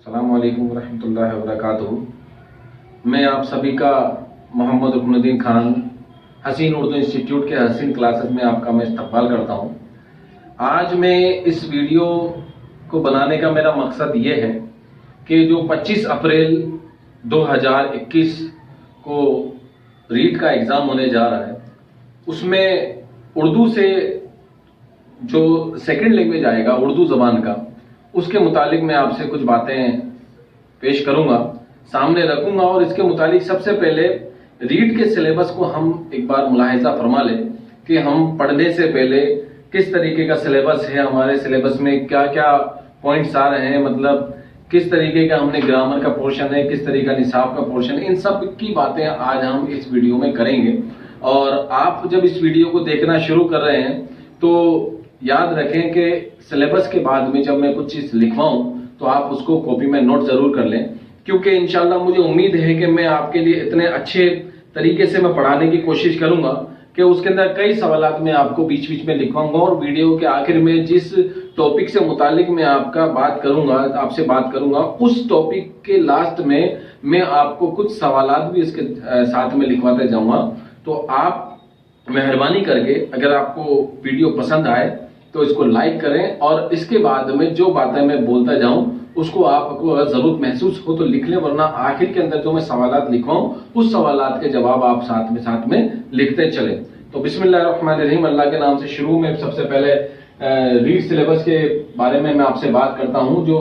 अस्सलाम वालेकुम रहमतुल्लाहि व बरकातुहू। मैं आप सभी का मोहम्मद रुकनुद्दीन खान हसीन उर्दू इंस्टीट्यूट के हसीन क्लासेस में आपका मैं इस्तकबाल करता हूँ। आज मैं इस वीडियो को बनाने का मेरा मकसद ये है कि जो 25 अप्रैल 2021 को रीट का एग्ज़ाम होने जा रहा है, उसमें उर्दू से जो सेकंड लैंग्वेज आएगा उर्दू ज़बान का, उसके मुतालिक मैं आपसे कुछ बातें पेश करूंगा, सामने रखूंगा। और इसके मुतालिक सबसे पहले रीट के सिलेबस को हम एक बार मुलाहिजा फरमा लें कि हम पढ़ने से पहले किस तरीके का सिलेबस है, हमारे सिलेबस में क्या क्या पॉइंट्स आ रहे हैं, मतलब किस तरीके का हमने ग्रामर का पोर्शन है, किस तरीके का निसाब का पोर्शन है, इन सब की बातें आज हम इस वीडियो में करेंगे। और आप जब इस वीडियो को देखना शुरू कर रहे हैं तो याद रखें कि सिलेबस के बाद में जब मैं कुछ चीज़ लिखवाऊं तो आप उसको कॉपी में नोट जरूर कर लें, क्योंकि इंशाल्लाह मुझे उम्मीद है कि मैं आपके लिए इतने अच्छे तरीके से मैं पढ़ाने की कोशिश करूंगा कि उसके अंदर कई सवालात मैं आपको बीच बीच में लिखवाऊंगा और वीडियो के आखिर में जिस टॉपिक से मुतालिक मैं आपसे बात करूंगा उस टॉपिक के लास्ट में मैं आपको कुछ सवालात भी इसके साथ में लिखवाते जाऊंगा। तो आप मेहरबानी करके अगर आपको वीडियो पसंद आए तो इसको लाइक करें और इसके बाद में जो बातें मैं बोलता जाऊं उसको आपको अगर जरूरत महसूस हो तो लिख लें, वरना आखिर के अंदर जो मैं सवालात लिखवाऊं उस सवालात के जवाब आप साथ में लिखते चलें। तो बिस्मिल्लाहिर्रहमानिर्रहीम, अल्लाह के नाम से शुरू में सबसे पहले रीड सिलेबस के बारे में मैं आपसे बात करता हूं, जो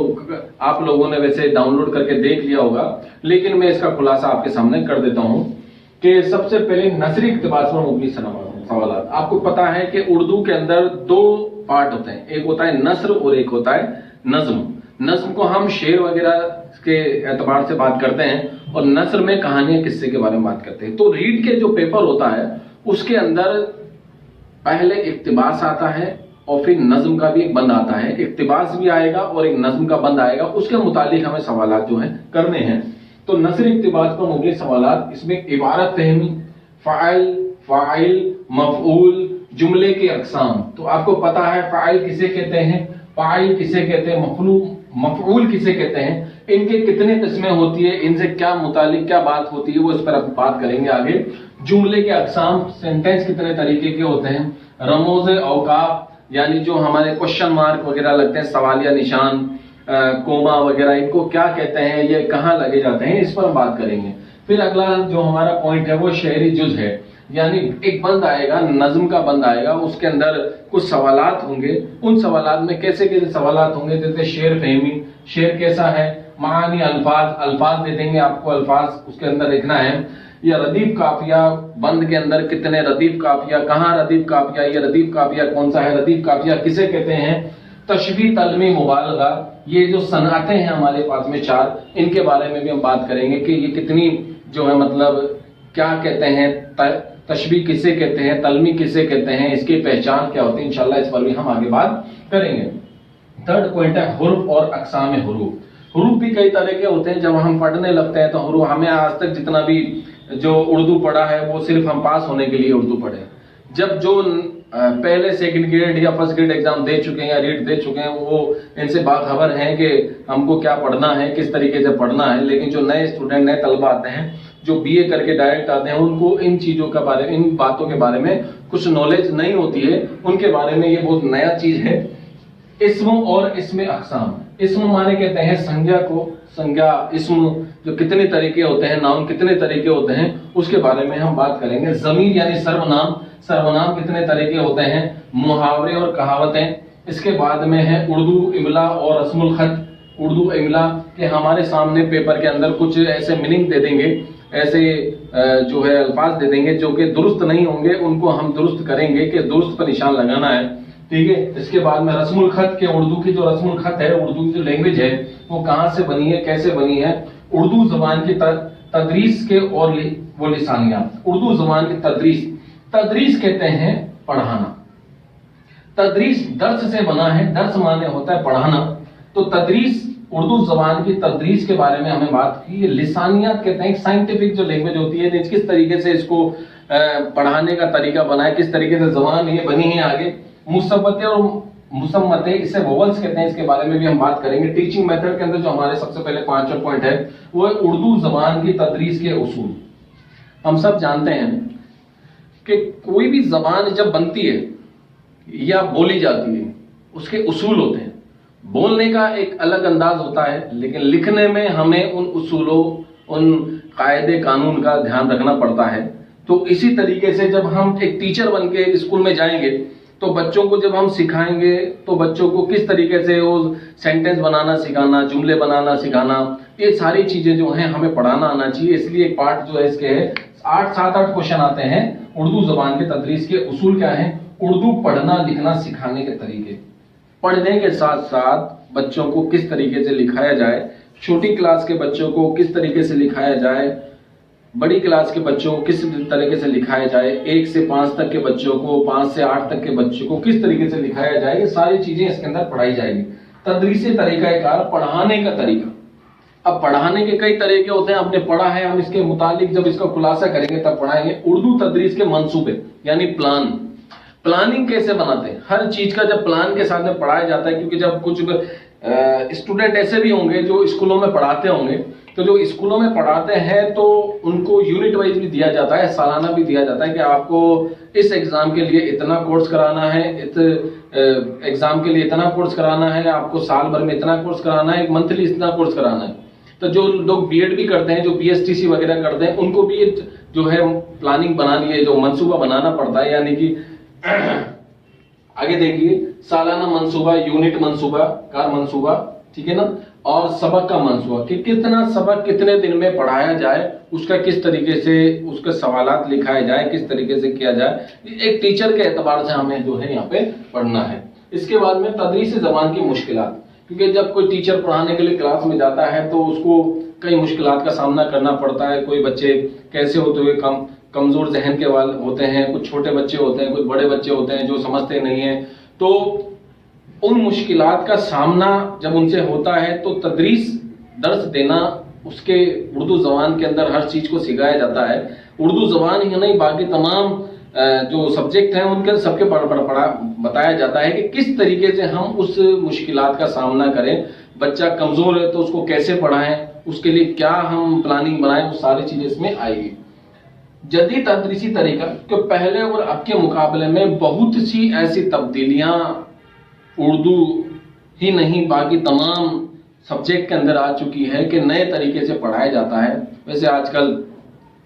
आप लोगों ने वैसे डाउनलोड करके देख लिया होगा, लेकिन मैं इसका खुलासा आपके सामने कर देता हूं कि सबसे पहले नसरी इक्तिबास पर मुबनी सवालात। आपको पता है कि उर्दू के अंदर दो पार्ट होते हैं, एक होता है नस्र और एक होता है नज्म। नज्म को हम शेर वगैरह के एतबार से बात करते हैं और नस्र में कहानियां किस्से के बारे में बात करते हैं। तो रीड के जो पेपर होता है उसके अंदर पहले इक्तिबास आता है और फिर नज्म का भी एक बंद आता है, इक्तिबास भी आएगा और एक नज्म का बंद आएगा, उसके मुतालिक हमें सवालात जो है करने हैं। तो नसर इक्तिबास पर मुबनी सवालात, इसमें इबारत फहमी, फाइल, मफऊल, जुमले के अकसाम। तो आपको पता है फाइल किसे कहते हैं, फाइल किसे कहते हैं, मफऊल किसे कहते हैं, इनके कितने किस्में होती है, इनसे क्या मुतालिक क्या बात होती है, वो इस पर अब बात करेंगे आगे। जुमले के अकसाम, सेंटेंस कितने तरीके के होते हैं, रमोज़े औकाफ यानी जो हमारे क्वेश्चन मार्क वगैरह लगते हैं, सवालिया निशान, कोमा वगैरह, इनको क्या कहते हैं, ये कहाँ लगे जाते हैं, इस पर हम बात करेंगे। फिर अगला जो हमारा पॉइंट है वो शेरी जुज है, यानी एक बंद आएगा, नज्म का बंद आएगा, उसके अंदर कुछ सवालात होंगे, उन सवालात में कैसे कैसे सवालात होंगे, जैसे शेर फहमी, शेर कैसा है, मानी, अल्फाज दे देंगे आपको, अल्फाज उसके अंदर लिखना है, या रदीफ काफिया, बंद के अंदर कितने रदीफ काफिया, कहाँ रदीफ काफिया, ये रदीफ काफिया कौन सा है, रदीफ काफिया किसे कहते हैं, तशबीह, तलमी, मुबालगा, ये जो सनातें हैं हमारे पास में चार, इनके बारे में भी हम बात करेंगे कि ये कितनी जो है मतलब क्या कहते हैं, तशबीह किसे कहते हैं, तलमी किसे कहते हैं, इसकी पहचान क्या होती है, इंशाल्लाह इस पर भी हम आगे बात करेंगे। थर्ड पॉइंट है हुरूफ और अक़साम हुरूफ। हुरूफ भी कई तरह के होते हैं, जब हम पढ़ने लगते हैं तो हुरूफ, हमें आज तक जितना भी जो उर्दू पढ़ा है वो सिर्फ हम पास होने के लिए उर्दू पढ़े। जब जो पहले सेकंड ग्रेड या फर्स्ट ग्रेड एग्जाम दे चुके हैं या रीड दे चुके हैं वो इनसे बाखबर हैं कि हमको क्या पढ़ना है, किस तरीके से पढ़ना है। लेकिन जो नए स्टूडेंट, नए तलबा आते हैं, जो बीए करके डायरेक्ट आते हैं, उनको इन चीजों के बारे में, इन बातों के बारे में कुछ नॉलेज नहीं होती है, उनके बारे में ये बहुत नया चीज है। इस्म और इस्म अक़साम। इस्म माने कहते हैं संज्ञा को, संज्ञा, इस्म जो कितने तरीके होते हैं, नाउन कितने तरीके होते हैं, उसके बारे में हम बात करेंगे। ज़मीर यानी सर्वनाम, सर्वनाम कितने तरीके होते हैं, मुहावरे और कहावतें। इसके बाद में है उर्दू इमला और रस्मुल खत। उर्दू इमला के हमारे सामने पेपर के अंदर कुछ ऐसे मीनिंग दे देंगे, ऐसे जो है अल्फाज दे देंगे जो कि दुरुस्त नहीं होंगे, उनको हम दुरुस्त करेंगे कि दुरुस्त पर निशान लगाना है, ठीक है। इसके बाद में रस्मुल खत के, उर्दू की जो रस्मुल खत है, उर्दू की जो लैंग्वेज है वो कहाँ से बनी है, कैसे बनी है, उर्दू जबान की तदरीस के और वो लिसानियात। उर्दू जबान की तदरीस, तदरीस कहते हैं पढ़ाना, तदरीस दर्स से बना है, दर्स माने होता है पढ़ाना, तो तदरीस, उर्दू जबान की तदरीस के बारे में हमें बात की। लिसानियात कहते हैं साइंटिफिक जो लैंग्वेज होती है, किस तरीके से इसको पढ़ाने का तरीका बना है, किस तरीके से जबान ये बनी है। आगे मुसव्वते और मुसम्मत है, इसे वोवल्स कहते हैं, इसके बारे में भी हम बात करेंगे। टीचिंग मेथड के अंदर जो हमारे सबसे पहले 5 पॉइंट है वो है उर्दू जबान की तदरीस के उसूल। हम सब जानते हैं कि कोई भी जबान जब बनती है या बोली जाती है उसके उसूल होते हैं। बोलने का एक अलग अंदाज होता है, लेकिन लिखने में हमें उन उसूलों, उन कायदे कानून का ध्यान रखना पड़ता है। तो इसी तरीके से जब हम एक टीचर बन के स्कूल में जाएंगे तो बच्चों को जब हम सिखाएंगे तो बच्चों को किस तरीके से वो सेंटेंस बनाना सिखाना, जुमले बनाना सिखाना, ये सारी चीजें जो हैं हमें पढ़ाना आना चाहिए। इसलिए एक पार्ट जो है इसके है 7-8 क्वेश्चन आते हैं उर्दू जबान के तदरीस के उसूल क्या हैं, उर्दू पढ़ना लिखना सिखाने के तरीके, पढ़ने के साथ साथ बच्चों को किस तरीके से लिखाया जाए, छोटी क्लास के बच्चों को किस तरीके से लिखाया जाए, बड़ी क्लास के बच्चों को किस तरीके से लिखाया जाए, 1 से 5 तक के बच्चों को, 5 से 8 तक के बच्चों को किस तरीके से लिखाया जाए, ये सारी चीजें इसके अंदर पढ़ाई जाएगी। तदरीसी तरीकाकार, पढ़ाने का तरीका। अब पढ़ाने के कई तरीके होते हैं, आपने पढ़ा है, हम इसके मुतालिक जब इसका खुलासा करेंगे तब पढ़ाएंगे। उर्दू तदरीस के मंसूबे यानी प्लानिंग कैसे बनाते हैं, हर चीज का जब प्लान के साथ में पढ़ाया जाता है, क्योंकि जब कुछ स्टूडेंट ऐसे भी होंगे जो स्कूलों में पढ़ाते होंगे, तो जो स्कूलों में पढ़ाते हैं तो उनको यूनिट वाइज भी दिया जाता है, सालाना भी दिया जाता है कि आपको इस एग्जाम के लिए इतना कोर्स कराना है, इस एग्जाम के लिए इतना कोर्स कराना है, आपको साल भर में इतना कोर्स कराना है, एक मंथली इतना कोर्स कराना है। तो जो लोग बीएड भी करते हैं, जो बीएसटीसी वगैरह करते हैं, उनको भी जो है प्लानिंग बनानी है, जो मंसूबा बनाना पड़ता है, यानी कि आगे देखिए सालाना मंसूबा, यूनिट मंसूबा, कार मंसूबा, ठीक है ना, और सबक का मंसूबा कि कितना सबक कितने दिन में पढ़ाया जाए, उसका किस तरीके से उसके सवालात लिखाए जाए, किस तरीके से किया जाए, एक टीचर के एतबार से हमें जो है यहाँ पे पढ़ना है। इसके बाद में तदरीस ज़बान की मुश्किलात, क्योंकि जब कोई टीचर पढ़ाने के लिए क्लास में जाता है तो उसको कई मुश्किलात का सामना करना पड़ता है। कोई बच्चे कैसे होते हुए कमजोर जहन के वाले होते हैं, कुछ छोटे बच्चे होते हैं, कुछ बड़े बच्चे होते हैं जो समझते नहीं हैं। तो उन मुश्किलात का सामना जब उनसे होता है तो तदरीस, दर्स देना, उसके उर्दू ज़बान के अंदर हर चीज़ को सिखाया जाता है। उर्दू ज़बान ही नहीं, बाकी तमाम जो सब्जेक्ट हैं उनके सबके बताया जाता है कि किस तरीके से हम उस मुश्किलात का सामना करें। बच्चा कमज़ोर है तो उसको कैसे पढ़ाएं, उसके लिए क्या हम प्लानिंग बनाएं, वो सारी चीज़ें इसमें आएगी। जदीद तदरीसी तरीका कि पहले और अब के मुकाबले में बहुत सी ऐसी तब्दीलियां उर्दू ही नहीं बाकी तमाम सब्जेक्ट के अंदर आ चुकी है कि नए तरीके से पढ़ाया जाता है। वैसे आजकल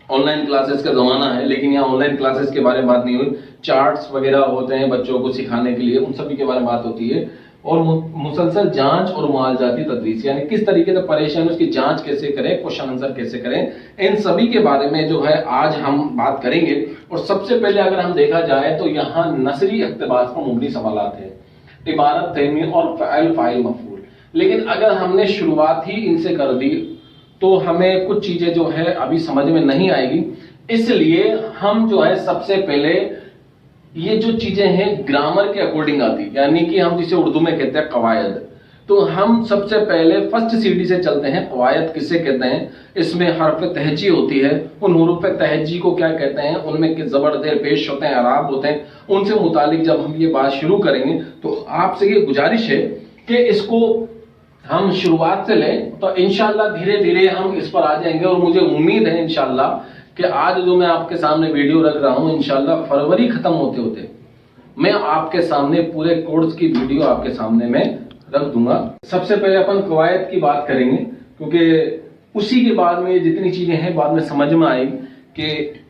ऑनलाइन क्लासेस का ज़माना है, लेकिन यहाँ ऑनलाइन क्लासेस के बारे में बात नहीं हुई। चार्ट्स वगैरह होते हैं बच्चों को सिखाने के लिए, उन सभी के बारे में बात होती है। और मुसलसल जांच और मुआवजाती तदरीस, यानी किस तरीके से परेशानी उसकी जांच कैसे करें, क्वेश्चन आंसर कैसे करें, इन सभी के बारे में जो है आज हम बात करेंगे। और सबसे पहले अगर हम देखा जाए तो यहाँ नसरी इक़्तिबास पर मुबनी सवालात है, इबारत तहमीर और फ़ाइल फ़ाइल मफ़ऊल। लेकिन अगर हमने शुरुआत ही इनसे कर दी तो हमें कुछ चीजें जो है अभी समझ में नहीं आएगी। इसलिए हम जो है सबसे पहले ये जो चीजें हैं ग्रामर के अकॉर्डिंग आती, यानी कि हम जिसे उर्दू में कहते हैं कवायद। तो हम सबसे पहले फर्स्ट सीढ़ी से चलते हैं। कवायद किसे कहते हैं? इसमें हरफ तहजी होती है। उन हुरूफ तहजी को क्या कहते हैं? उनमें कि ज़बर ज़ेर पेश होते हैं, अराब होते हैं। उनसे मुतालिक जब हम ये बात शुरू करेंगे तो आपसे ये गुजारिश है कि इसको हम शुरुआत से लें तो इंशाल्लाह धीरे धीरे हम इस पर आ जाएंगे। और मुझे उम्मीद है इंशाल्लाह कि आज जो मैं आपके सामने वीडियो रख रहा हूं, इंशाल्लाह फरवरी खत्म होते होते मैं आपके सामने पूरे कोर्स की वीडियो आपके सामने में रख दूंगा। सबसे पहले अपन कवायद की बात करेंगे, क्योंकि उसी के बाद में जितनी चीजें हैं बाद में समझ में आएगी कि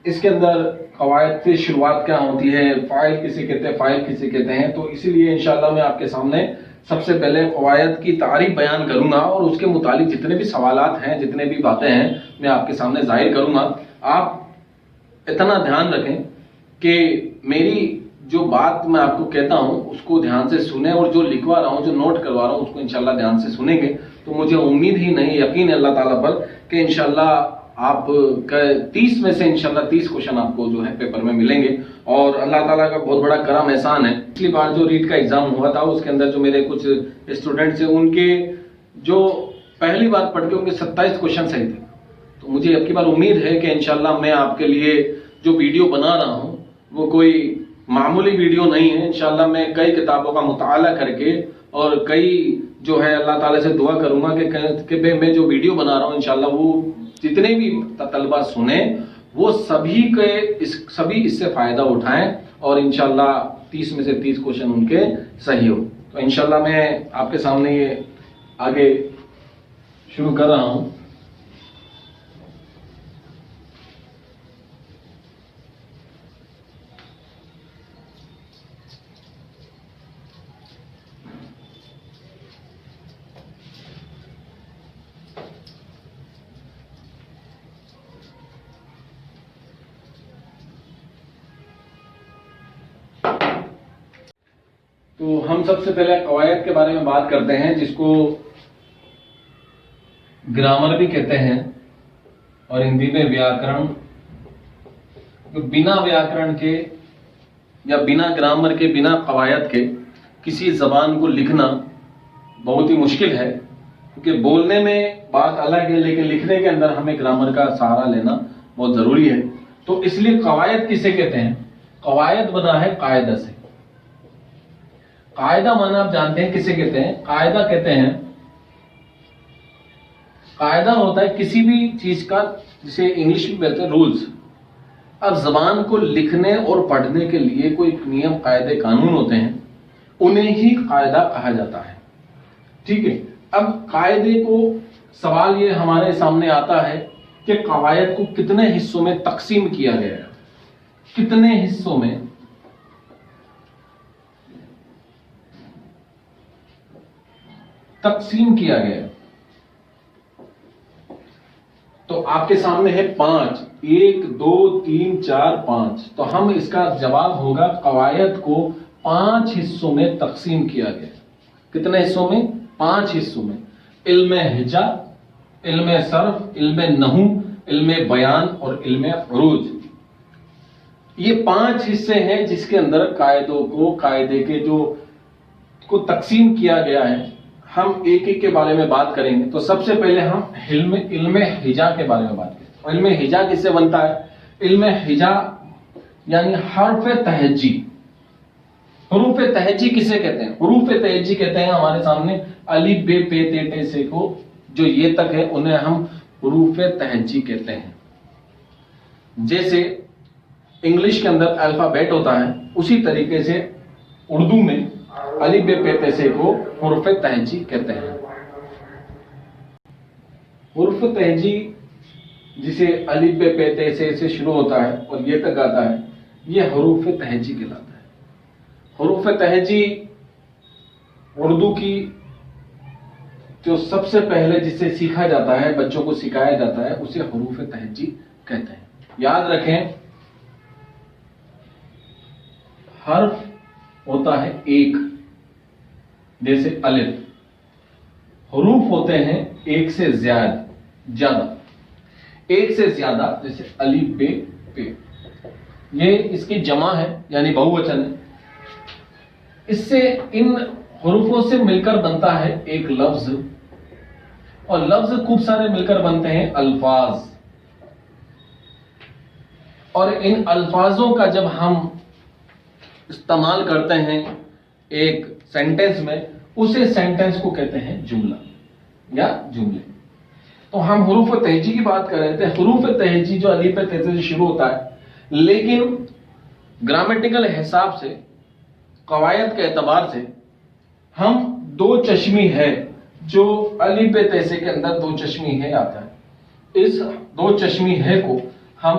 इसके अंदर कवायद से शुरुआत क्या होती है, फाइल किसे कहते हैं, फाइल किसे कहते हैं। तो इसीलिए इंशाल्लाह मैं आपके सामने सबसे पहले कवायद की तारीफ बयान करूंगा और उसके मुतालिक जितने भी सवालात हैं, जितने भी बातें हैं, मैं आपके सामने जाहिर करूंगा। आप इतना ध्यान रखें कि मेरी जो बात मैं आपको कहता हूं उसको ध्यान से सुने, और जो लिखवा रहा हूं, जो नोट करवा रहा हूं, उसको इंशाल्लाह ध्यान से सुनेंगे तो मुझे उम्मीद ही नहीं, यकीन है अल्लाह ताला पर कि इंशाल्लाह आप 30 में से इंशाल्लाह 30 क्वेश्चन आपको जो है पेपर में मिलेंगे। और अल्लाह ताला का बहुत बड़ा करम एहसान है। पिछली बार जो रीट का एग्जाम हुआ था उसके अंदर जो मेरे कुछ स्टूडेंट्स हैं उनके जो पहली बार पढ़ के उनके 27 क्वेश्चन सही थे। तो मुझे अब की बार उम्मीद है कि इंशाल्लाह मैं आपके लिए जो वीडियो बना रहा हूँ वो कोई मामूली वीडियो नहीं है। इंशाल्लाह मैं कई किताबों का मुताला करके और कई जो है अल्लाह ताला से दुआ करूंगा कि मैं जो वीडियो बना रहा हूँ इंशाल्लाह वो जितने भी तलबा सुने वो सभी इससे फायदा उठाएं और इंशाल्लाह 30 में से 30 क्वेश्चन उनके सही हो। तो इंशाल्लाह मैं आपके सामने ये आगे शुरू कर रहा हूँ। तो हम सबसे पहले कवायद के बारे में बात करते हैं, जिसको ग्रामर भी कहते हैं और हिंदी में व्याकरण। तो बिना व्याकरण के या बिना ग्रामर के, बिना कवायद के किसी जबान को लिखना बहुत ही मुश्किल है, क्योंकि बोलने में बात अलग है लेकिन लिखने के अंदर हमें ग्रामर का सहारा लेना बहुत जरूरी है। तो इसलिए कवायद किसे कहते हैं? कवायद बना है कायदा से। कायदा माना आप जानते हैं किसे कहते हैं? कायदा कहते हैं, कायदा होता है किसी भी चीज का, जिसे इंग्लिश में कहते हैं रूल्स। अब जबान को लिखने और पढ़ने के लिए कोई नियम, कायदे, कानून होते हैं, उन्हें ही कायदा कहा जाता है। ठीक है। अब कायदे को सवाल ये हमारे सामने आता है कि कवायद को कितने हिस्सों में तकसीम किया गया है, कितने हिस्सों में तकसीम किया गया। तो आपके सामने है 5, 1 2 3 4 5। तो हम इसका जवाब होगा कवायद को 5 हिस्सों में तकसीम किया गया। कितने हिस्सों में? 5 हिस्सों में। इल्म हिजा, इल्म सर्फ, इल्म नहू, इल्म बयान और इल्म उरूज। ये 5 हिस्से हैं जिसके अंदर कायदों को, कायदे के जो को तकसीम किया गया है। हम एक एक के बारे में बात करेंगे। तो सबसे पहले हम इल्म हिजा के बारे में बात करें। इल्म हिजा किससे बनता है? इल्म हिजा यानी हर्फ तहजी। हरूफ तहजी किसे कहते हैं? हरूफ तहजी कहते हैं हमारे सामने अलिफ बे पे ते टे से को जो ये तक है उन्हें हम हरूफ तहजी कहते हैं। जैसे इंग्लिश के अंदर अल्फाबेट होता है, उसी तरीके से उर्दू में अलिफ बे पे ते से को हुर्फ तहजी कहते हैं। हुर्फ तहजी जिसे अलिफ बे पे ते से शुरू होता है और ये तक आता है, ये हुरूफ तहजी कहलाता है। हुरूफ तहजी उर्दू की जो सबसे पहले जिसे सीखा जाता है, बच्चों को सिखाया जाता है, उसे हुरूफ तहजी कहते हैं। याद रखें, हर्फ होता है एक, जैसे अलिफ। हुरूफ होते हैं एक से ज्यादा, एक से ज्यादा, जैसे अलिफ बे पे। ये इसकी जमा है यानी बहुवचन है। इससे इन हुरूफों से मिलकर बनता है एक लफ्ज, और लफ्ज खूब सारे मिलकर बनते हैं अल्फाज। और इन अल्फाजों का जब हम इस्तेमाल करते हैं एक सेंटेंस में, उसे सेंटेंस को कहते हैं जुमला या जुमले। तो हम हुरूफ तहजी की बात कर रहे थे। हुरूफ तहजी जो अलिफ ते से शुरू होता है, लेकिन ग्रामेटिकल हिसाब से, कवायद के एतबार से हम दो चश्मी है, जो अलिफ ते से के अंदर दो चश्मी है आता है, इस दो चश्मी है को हम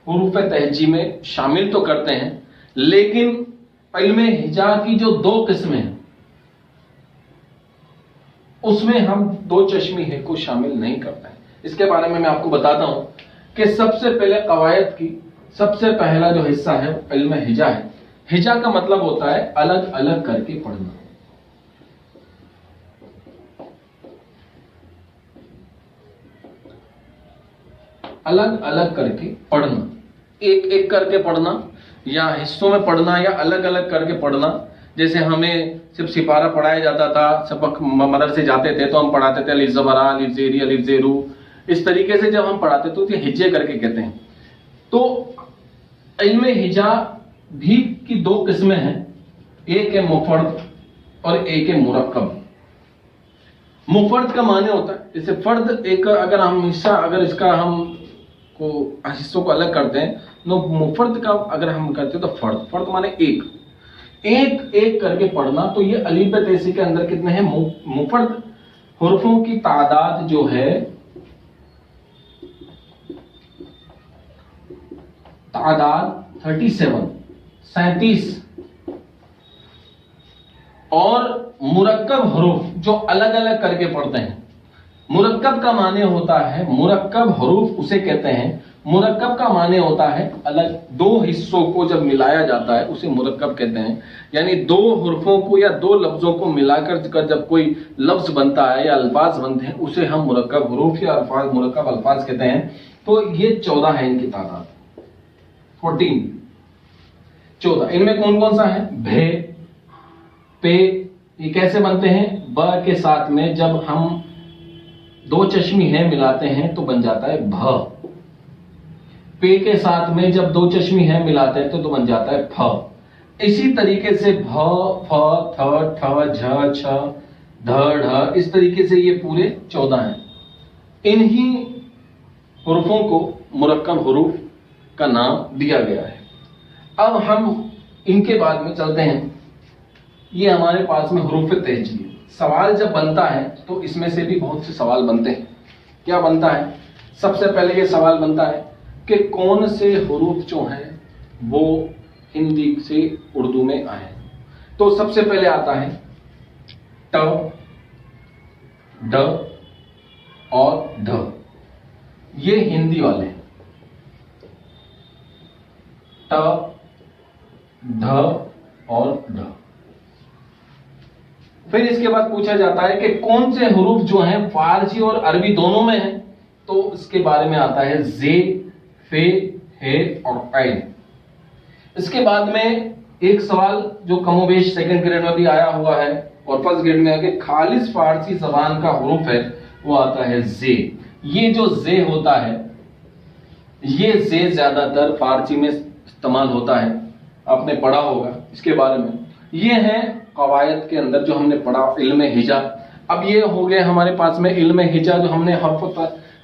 हुरूफ तहजी में शामिल तो करते हैं, लेकिन इल्म हिजा की जो दो किस्में हैं उसमें हम दो चश्मी है को शामिल नहीं करते हैं। इसके बारे में मैं आपको बताता हूं कि सबसे पहले कवायद की सबसे पहला जो हिस्सा है इल्म हिजा है। हिजा का मतलब होता है अलग अलग करके पढ़ना। अलग अलग करके पढ़ना, एक एक करके पढ़ना या हिस्सों में पढ़ना या अलग अलग करके पढ़ना। जैसे हमें सिर्फ सिपारा पढ़ाया जाता था, सबक मदरसे जाते थे तो हम पढ़ाते थे अलिफ ज़बरा, अलिफ ज़ेरी, अलिफ ज़ेरू, इस तरीके से जब हम पढ़ाते तो उसे हिज्जे करके कहते हैं। तो इल्म हिजा भी की दो किस्में हैं, एक है मुफर्द और एक है मुरक्कब। मुफर्द का माने होता है, जैसे फर्द एक अगर हम हिस्सा, अगर इसका हम को हिस्सों को अलग करते हैं तो मुफर्द का अगर हम करते हैं तो फर्द, फर्द माने एक एक एक करके पढ़ना। तो ये अलीफ तैसी के अंदर कितने हैं, मुफर्द हुर्फों की तादाद जो है, तादाद 37 और मुरक्कब हरूफ जो अलग अलग करके पढ़ते हैं। मुरक्कब का माने होता है, मुरक्कब हरूफ उसे कहते हैं, मुरक्कब का माने होता है अलग दो हिस्सों को जब मिलाया जाता है उसे मुरक्कब कहते हैं। यानी दो हुर्फों को या दो लफ्जों को मिलाकर जब कोई लफ्ज बनता है या अल्फाज बनते हैं उसे हम मुरक्कब हरूफ या अल्फाज, मुरक्कब अल्फाज कहते हैं। तो ये 14 है इनकी तादाद, 14। इनमें कौन कौन सा है, भे, पे, ये कैसे बनते हैं, ब के साथ में जब हम दो चश्मी है मिलाते हैं तो बन जाता है भ। पे के साथ में जब दो चश्मी है मिलाते हैं तो बन जाता है फ। इसी तरीके से भ, फ, थ, ठ, झ, छ, ध, ढ, इस तरीके से ये पूरे 14 हैं। इन्हीं हुर्फों को मुरक्कब हुरूफ का नाम दिया गया है। अब हम इनके बाद में चलते हैं, ये हमारे पास में हुरूफ तहजी है। सवाल जब बनता है तो इसमें से भी बहुत से सवाल बनते हैं। क्या बनता है, सबसे पहले ये सवाल बनता है कि कौन से हुरूफ जो हैं वो हिंदी से उर्दू में आए। तो सबसे पहले आता है ट, ड और ढ, ये हिंदी वाले हैं। ट, ढ और ढ। फिर इसके बाद पूछा जाता है कि कौन से हुरूफ जो हैं फारसी और अरबी दोनों में हैं। तो इसके बारे में आता है जे, फे, हे और ऐन। इसके बाद में एक सवाल जो कमोबेश सेकंड ग्रेड में भी आया हुआ है और फर्स्ट ग्रेड में आके खालिस फारसी जबान का हुरूफ है वो आता है जे। ये जो जे होता है, ये जे ज्यादातर फारसी में इस्तेमाल होता है, आपने पढ़ा होगा इसके बारे में। ये है कवायद के अंदर जो हमने पढ़ा इल्म हिजा। अब ये हो गए हमारे पास में इल्म हिजा जो हमने हर्फ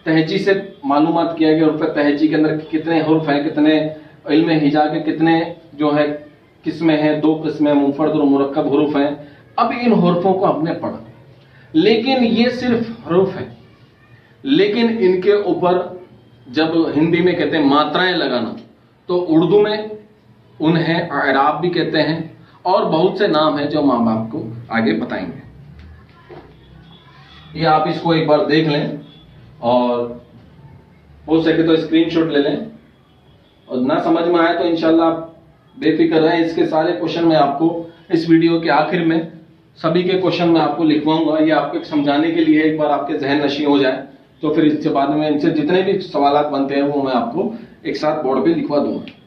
तहजी से मालूमात किया कि हर्फ तहजी के अंदर कितने हुर्फ हैं, कितने इल्म हिजा के कितने जो है किस्में हैं, दो किस्में मुफर्द और मुरक्कब हुरूफ हैं। अब इन हुर्फों को हमने पढ़ा, लेकिन ये सिर्फ हुरूफ है, लेकिन इनके ऊपर जब हिंदी में कहते हैं मात्राएं लगाना, तो उर्दू में उन्हें एराब भी कहते हैं और बहुत से नाम हैं जो माँ बाप को आगे बताएंगे। ये आप इसको एक बार देख लें और हो सके तो स्क्रीनशॉट ले लें, और ना समझ में आए तो इंशाल्लाह आप बेफिक्र रहें। इसके सारे क्वेश्चन मैं आपको इस वीडियो के आखिर में सभी के क्वेश्चन मैं आपको लिखवाऊंगा। ये आपको समझाने के लिए एक बार आपके जहन नशी हो जाए, तो फिर इसके बाद में इनसे जितने भी सवालात बनते हैं वो मैं आपको एक साथ बोर्ड पे लिखवा दूंगा।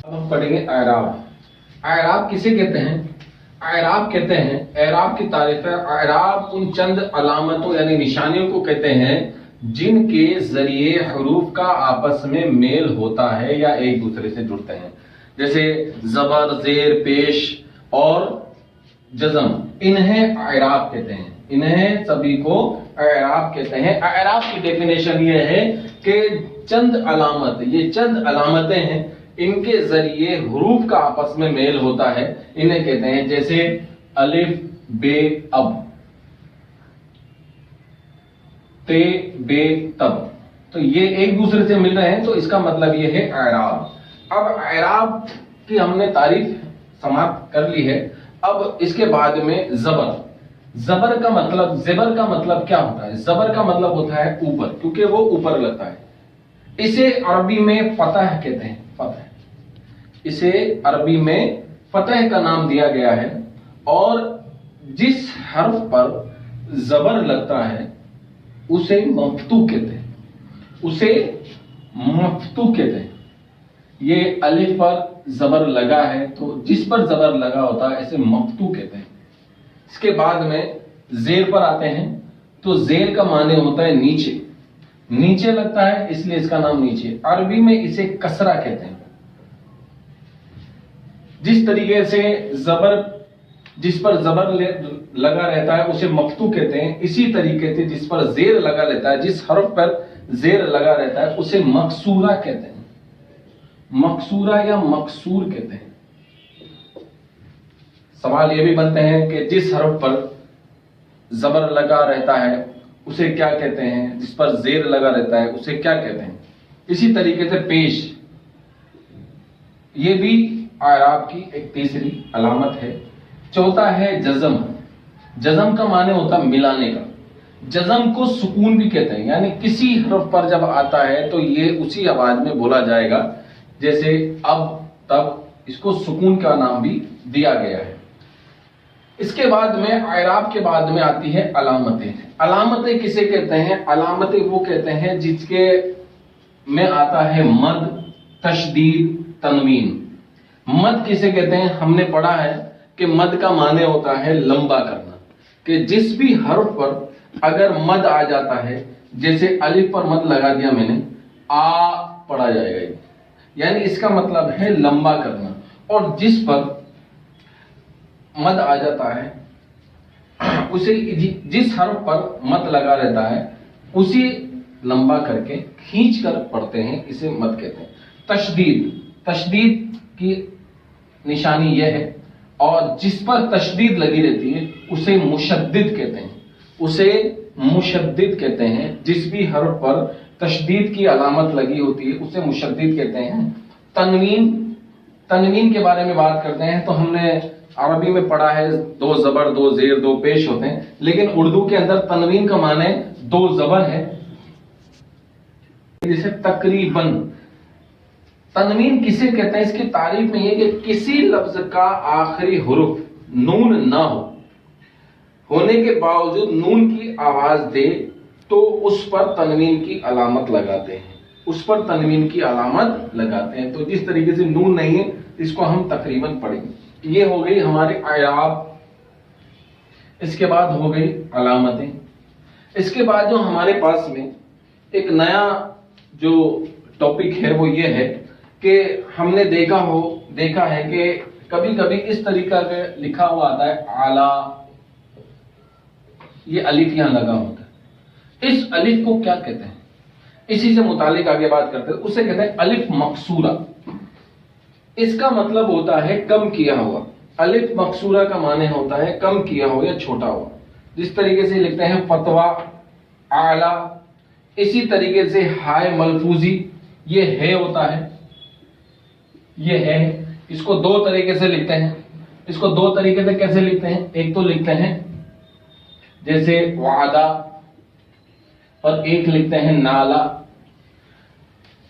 अब हम पढ़ेंगे एराब। एराब किसे कहते हैं? एराब कहते हैं, एराब की तारीफ है, एराब उन चंद अलामतों यानी निशानियों को कहते हैं जिनके जरिए हुरूफ का आपस में मेल होता है या एक दूसरे से जुड़ते हैं। जैसे जबर, जेर, पेश और जज़म, इन्हें एराब कहते हैं। इन्हें सभी को एराब कहते हैं। एराब की डेफिनेशन ये है कि चंद अलामत, ये चंद अलामतें हैं, इनके जरिए हुरूफ का आपस में मेल होता है, इन्हें कहते हैं। जैसे अलिफ, बे, अब, ते, बे, तब, तो ये एक दूसरे से मिल रहे हैं, तो इसका मतलब ये है एराब। अब एराब की हमने तारीफ समाप्त कर ली है। अब इसके बाद में जबर। जबर का मतलब, ज़ेबर का मतलब क्या होता है? जबर का मतलब होता है ऊपर, क्योंकि वो ऊपर लगता है। इसे अरबी में फतह कहते हैं, फतह। इसे अरबी में फतह का नाम दिया गया है, और जिस हर्फ पर जबर लगता है उसे मफ्तू कहते हैं, उसे मफ्तू कहते हैं। ये अलिफ पर जबर लगा है, तो जिस पर जबर लगा होता है इसे मक्तू कहते हैं। इसके बाद में जेर पर आते हैं, तो जेर का माने होता है नीचे, नीचे लगता है इसलिए इसका नाम नीचे। अरबी में इसे कसरा कहते हैं। जिस तरीके से जबर, जिस पर जबर लगा रहता है उसे मक्तू कहते हैं, इसी तरीके से जिस पर जेर लगा रहता है, जिस हर्फ पर जेर लगा रहता है उसे मकसूरा कहते हैं। मकसूरा या मकसूर कहते हैं। सवाल यह भी बनते हैं कि जिस हर्फ पर जबर लगा रहता है उसे क्या कहते हैं, जिस पर जेर लगा रहता है उसे क्या कहते हैं। इसी तरीके से पेश, ये भी आराब की एक तीसरी अलामत है। चौथा है जज़म। जज़म का माने होता है मिलाने का। जज़म को सुकून भी कहते हैं, यानी किसी हर्फ पर जब आता है तो ये उसी आवाज में बोला जाएगा, जैसे अब तब, इसको सुकून का नाम भी दिया गया है। इसके बाद में आराब के बाद में आती है अलामतें। अलामतें किसे कहते हैं? अलामतें वो कहते हैं जिसके में आता है मद, तशदीद, तनवीन। मद किसे कहते हैं? हमने पढ़ा है कि मद का माने होता है लंबा करना, कि जिस भी हर्फ पर अगर मद आ जाता है, जैसे अलिफ पर मद लगा दिया मैंने, आ पढ़ा जाएगा, यानी इसका मतलब है लंबा करना। और जिस पर मद आ जाता है उसे, जिस हर्फ पर मद लगा रहता है उसे लंबा करके खींच कर पढ़ते हैं, इसे मद कहते हैं। तशदीद, तशदीद की निशानी यह है, और जिस पर तशदीद लगी रहती है उसे मुशद्दिद कहते हैं, उसे मुशद्दिद कहते हैं। जिस भी हर्फ पर तशदीद की अलामत लगी होती है उसे मुशद्दिद कहते हैं। तनवीन, तनवीन के बारे में बात करते हैं तो हमने अरबी में पढ़ा है दो जबर, दो जेर, दो पेश होते हैं, लेकिन उर्दू के अंदर तनवीन का माने दो जबर है, जैसे तकरीबन। तनवीन किसे कहते हैं? इसकी तारीफ में यह कि किसी लफ्ज का आखिरी हुर्फ नून ना होने के बावजूद नून की आवाज दे तो उस पर तनवीन की अलामत लगाते हैं, उस पर तनवीन की अलामत लगाते हैं। तो जिस तरीके से नून नहीं है इसको हम तकरीबन पढ़ेंगे। ये हो गई हमारे आयाब। इसके बाद हो गई अलामतें। इसके बाद जो हमारे पास में एक नया जो टॉपिक है वो ये है कि हमने देखा है कि कभी कभी इस तरीका का लिखा हुआ आता है आला, ये अलिफ यहां लगा होता है। इस अलिफ को क्या कहते हैं? इसी से मुतालिक आगे बात करते हैं, उसे कहते हैं अलिफ मकसूरा। इसका मतलब होता है कम किया हुआ। अलिफ मकसूरा का माने होता है कम किया हुआ या छोटा हुआ। जिस तरीके से लिखते हैं फतवा, आला, इसी तरीके से हाय मलफूजी, ये है होता है, ये है। इसको दो तरीके से लिखते हैं। इसको दो तरीके से कैसे लिखते हैं? एक तो लिखते हैं जैसे वादा, और एक लिखते हैं नाला।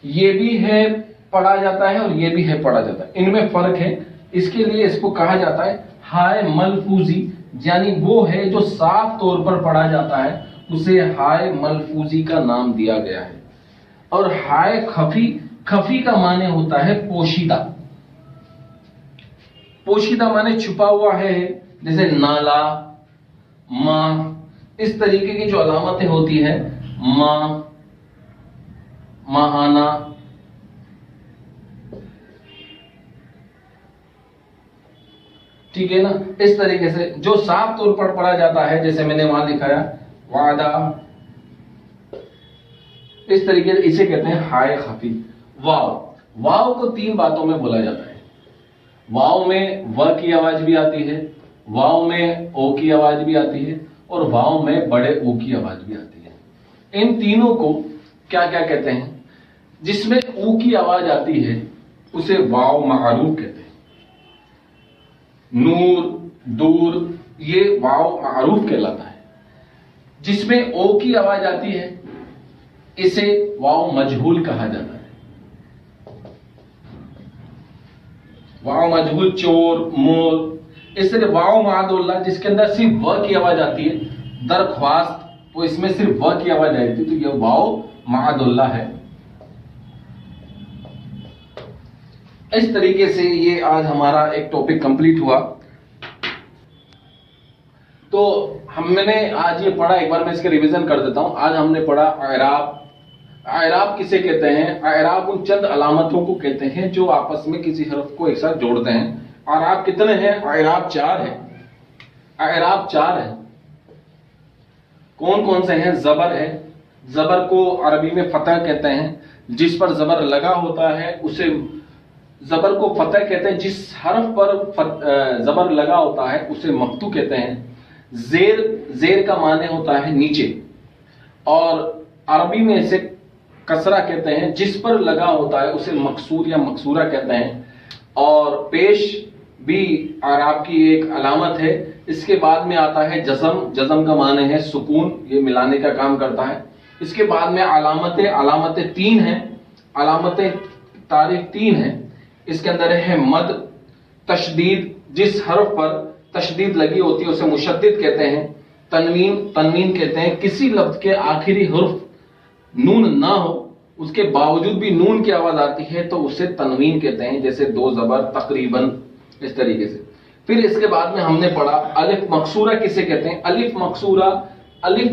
ये भी है पढ़ा जाता है और ये भी है पढ़ा जाता है, इनमें फर्क है। इसके लिए इसको कहा जाता है हाय मलफूजी, यानी वो है जो साफ तौर पर पढ़ा जाता है, उसे हाय मलफूजी का नाम दिया गया है। और हाय खफी, खफी का माने होता है पोशीदा। पोशीदा माने छुपा हुआ है, जैसे नाला, मां, इस तरीके की जो अलामतें होती है, मां, महाना, ठीक है ना। इस तरीके से जो साफ तौर पर पढ़ा जाता है, जैसे मैंने वहां लिखाया वादा, इस तरीके से इसे कहते हैं हाय खफी। वाव, वाव को तीन बातों में बोला जाता है। वाव में व की आवाज भी आती है, वाव में ओ की आवाज भी आती है, और वाव में बड़े ओ की आवाज भी आती है। इन तीनों को क्या क्या कहते हैं? जिसमें ओ की आवाज आती है उसे वाव मारूफ कहते हैं। नूर, दूर, ये वाव मारूफ कहलाता है। जिसमें ओ की आवाज आती है इसे वाव मजहूल कहा जाता है। वाव मजहूल, चोर, मोर। इस तरह वाव मादुल्ला, जिसके अंदर सिर्फ व की आवाज आती है, दरख्वास्त, तो इसमें सिर्फ व की आवाज आई थी, तो यह वाव मादुल्ला है। इस तरीके से ये आज हमारा एक टॉपिक कंप्लीट हुआ। तो हमने आज ये पढ़ा, एक बार मैं इसके रिवीजन कर देता हूं। आज हमने पढ़ा एराब। एराब किसे कहते हैं? एराब उन चंद अलामतों को कहते हैं जो आपस में किसी हरफ को एक साथ जोड़ते हैं। एराब कितने हैं? एराब 4 है। एराब 4 है। कौन कौन से हैं? जबर है। जबर को अरबी में फतह कहते हैं। जिस पर जबर लगा होता है उसे जबर को फतह कहते हैं। जिस हरफ पर जबर लगा होता है उसे मक्तू कहते हैं। जेर का माने होता है नीचे, और अरबी में इसे कसरा कहते हैं। जिस पर लगा होता है उसे मकसूर या मकसूरा कहते हैं। और पेश भी अराब की एक अलामत है। इसके बाद में आता है जज़म। जज़म का माने है सुकून, ये मिलाने का काम करता है। इसके बाद में अलामतें 3 हैं। अलामतें तारीफ 3 हैं। इसके अंदर है मद, तशदीद, जिस हरफ पर तशदीद लगी होती है उसे मुशद्दिद कहते हैं। तनवीन कहते हैं किसी लफ्ज के आखिरी हर्फ नून ना हो, उसके बावजूद भी नून की आवाज आती है तो उसे तनवीन कहते हैं, जैसे 2 जबर, तकरीबन, इस तरीके से। फिर इसके बाद में हमने पढ़ा अलिफ मकसूरा किसे कहते हैं? अलिफ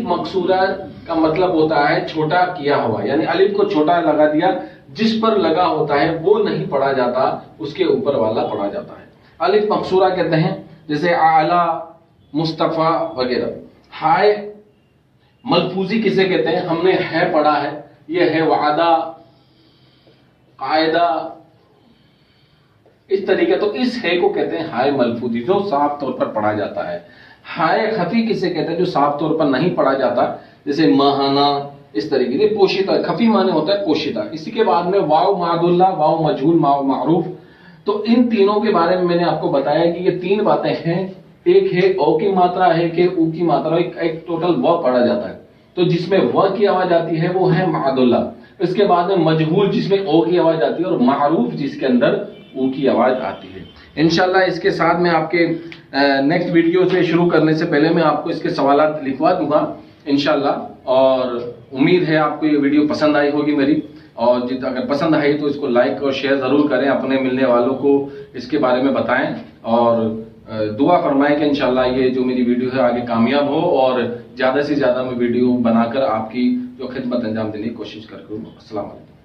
मकसूरा का मतलब होता है छोटा किया हुआ, यानी अलिफ को छोटा लगा दिया, जिस पर लगा होता है वो नहीं पढ़ा जाता, उसके ऊपर वाला पढ़ा जाता है। अलिफ मकसूरा कहते हैं, जैसे आला, मुस्तफा वगैरह। हाय मलफूजी किसे कहते हैं? हमने है पढ़ा है, ये है वादा, कायदा, इस तरीके। तो इस है को कहते हैं हाय मलफूजी, जो साफ तौर पर पढ़ा जाता है। हाय खफी किसे कहते हैं? जो साफ तौर पर नहीं पढ़ा जाता, जैसे महाना, इस तरीके से। पोशीदा, खफी माने होता है पोशीदा। इसी के बाद में वाव मादुल्ला, वाव मजहूल, वाव मारूफ। तो इन तीनों के बारे में मैंने आपको बताया कि ये 3 बातें हैं। एक है ओ की मात्रा, है कि ऊ की मात्रा, एक टोटल व पढ़ा जाता है। तो जिसमें व की आवाज आती है वो है मादुल्ला। इसके बाद में मजहूल जिसमें ओ की आवाज आती है, और मारूफ जिसके अंदर ऊ की आवाज आती है। इंशाल्लाह इसके साथ में आपके नेक्स्ट वीडियो से शुरू करने से पहले मैं आपको इसके सवालात लिखवा दूंगा इंशाल्लाह। और उम्मीद है आपको ये वीडियो पसंद आई होगी मेरी, और अगर पसंद आई तो इसको लाइक और शेयर जरूर करें, अपने मिलने वालों को इसके बारे में बताएं, और दुआ फरमाएं कि इंशाल्लाह ये जो मेरी वीडियो है आगे कामयाब हो, और ज्यादा से ज्यादा मैं वीडियो बनाकर आपकी जो खिदमत अंजाम देने की कोशिश करूँ। अस्सलाम वालेकुम।